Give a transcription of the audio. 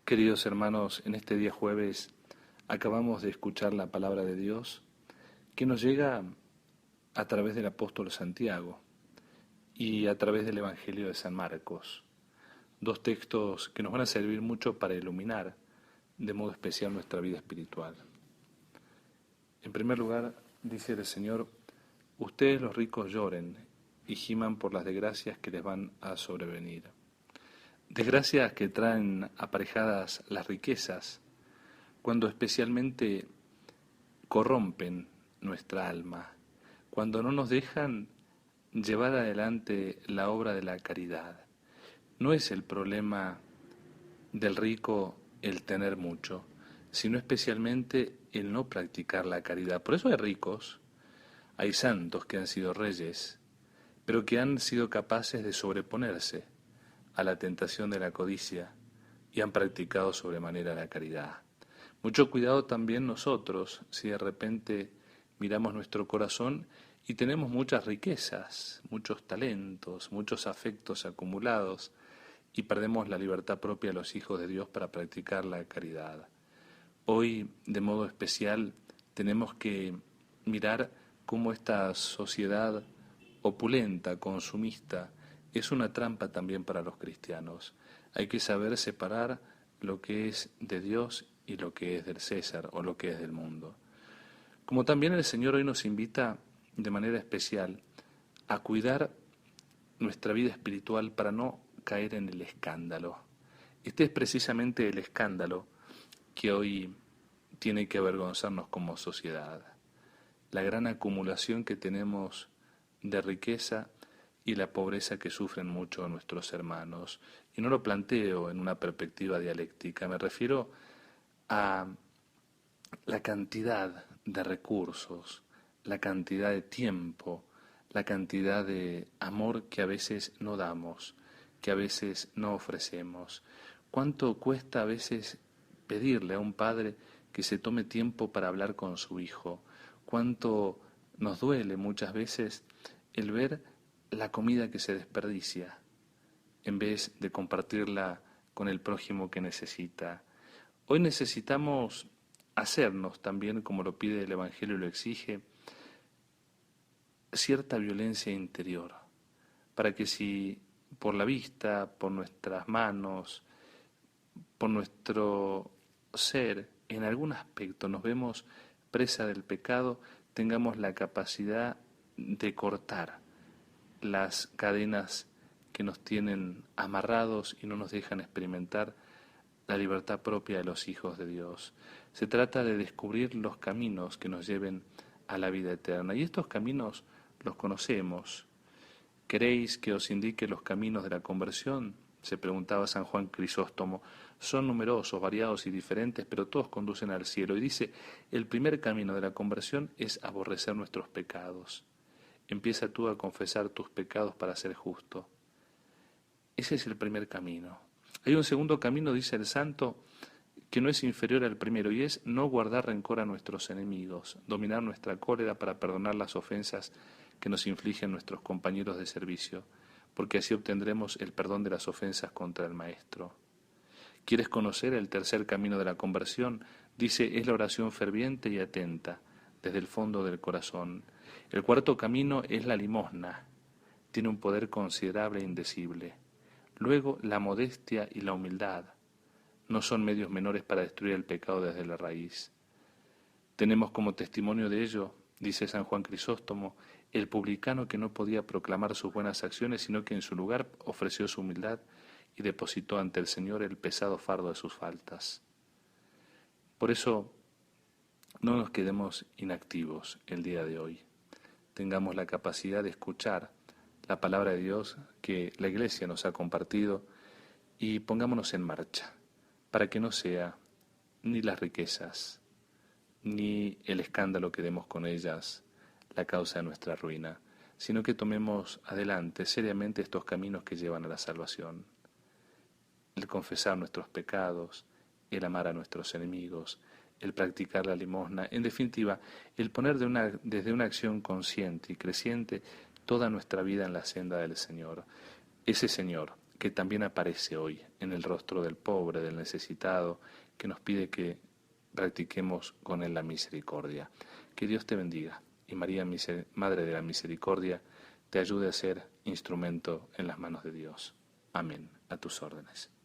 Queridos hermanos, en este día jueves acabamos de escuchar la palabra de Dios que nos llega a través del apóstol Santiago y a través del Evangelio de San Marcos, dos textos que nos van a servir mucho para iluminar de modo especial nuestra vida espiritual. En primer lugar, dice el Señor, ustedes los ricos lloren y giman por las desgracias que les van a sobrevenir. Desgracias que traen aparejadas las riquezas, cuando especialmente corrompen nuestra alma, cuando no nos dejan llevar adelante la obra de la caridad. No es el problema del rico el tener mucho, sino especialmente el no practicar la caridad. Por eso hay ricos, hay santos que han sido reyes, pero que han sido capaces de sobreponerse a la tentación de la codicia y han practicado sobremanera la caridad. Mucho cuidado también nosotros si de repente miramos nuestro corazón y tenemos muchas riquezas, muchos talentos, muchos afectos acumulados y perdemos la libertad propia de los hijos de Dios para practicar la caridad. Hoy, de modo especial, tenemos que mirar cómo esta sociedad opulenta, consumista, es una trampa también para los cristianos. Hay que saber separar lo que es de Dios y lo que es del César o lo que es del mundo. Como también el Señor hoy nos invita de manera especial a cuidar nuestra vida espiritual para no caer en el escándalo. Este es precisamente el escándalo que hoy tiene que avergonzarnos como sociedad. La gran acumulación que tenemos de riqueza y la pobreza que sufren mucho nuestros hermanos. Y no lo planteo en una perspectiva dialéctica, me refiero a la cantidad de recursos, la cantidad de tiempo, la cantidad de amor que a veces no damos, que a veces no ofrecemos. ¿Cuánto cuesta a veces pedirle a un padre que se tome tiempo para hablar con su hijo? ¿Cuánto nos duele muchas veces el ver la comida que se desperdicia en vez de compartirla con el prójimo que necesita? Hoy necesitamos hacernos también, como lo pide el Evangelio y lo exige, cierta violencia interior, para que si por la vista, por nuestras manos, por nuestro ser, en algún aspecto nos vemos presa del pecado, tengamos la capacidad de cortar las cadenas que nos tienen amarrados y no nos dejan experimentar la libertad propia de los hijos de Dios. Se trata de descubrir los caminos que nos lleven a la vida eterna. Y estos caminos los conocemos. ¿Queréis que os indique los caminos de la conversión? Se preguntaba San Juan Crisóstomo. Son numerosos, variados y diferentes, pero todos conducen al cielo. Y dice, el primer camino de la conversión es aborrecer nuestros pecados. Empieza tú a confesar tus pecados para ser justo. Ese es el primer camino. Hay un segundo camino, dice el santo, que no es inferior al primero, y es no guardar rencor a nuestros enemigos, dominar nuestra cólera para perdonar las ofensas que nos infligen nuestros compañeros de servicio, porque así obtendremos el perdón de las ofensas contra el Maestro. ¿Quieres conocer el tercer camino de la conversión? Dice, es la oración ferviente y atenta, desde el fondo del corazón. El cuarto camino es la limosna, tiene un poder considerable e indecible. Luego, la modestia y la humildad no son medios menores para destruir el pecado desde la raíz. Tenemos como testimonio de ello, dice San Juan Crisóstomo, el publicano que no podía proclamar sus buenas acciones, sino que en su lugar ofreció su humildad y depositó ante el Señor el pesado fardo de sus faltas. Por eso, no nos quedemos inactivos el día de hoy. Tengamos la capacidad de escuchar la palabra de Dios que la Iglesia nos ha compartido y pongámonos en marcha para que no sea ni las riquezas ni el escándalo que demos con ellas la causa de nuestra ruina, sino que tomemos adelante seriamente estos caminos que llevan a la salvación. El confesar nuestros pecados, el amar a nuestros enemigos, el practicar la limosna, en definitiva, el poner desde una acción consciente y creciente toda nuestra vida en la senda del Señor. Ese Señor que también aparece hoy en el rostro del pobre, del necesitado, que nos pide que practiquemos con él la misericordia. Que Dios te bendiga y María, Madre de la Misericordia, te ayude a ser instrumento en las manos de Dios. Amén. A tus órdenes.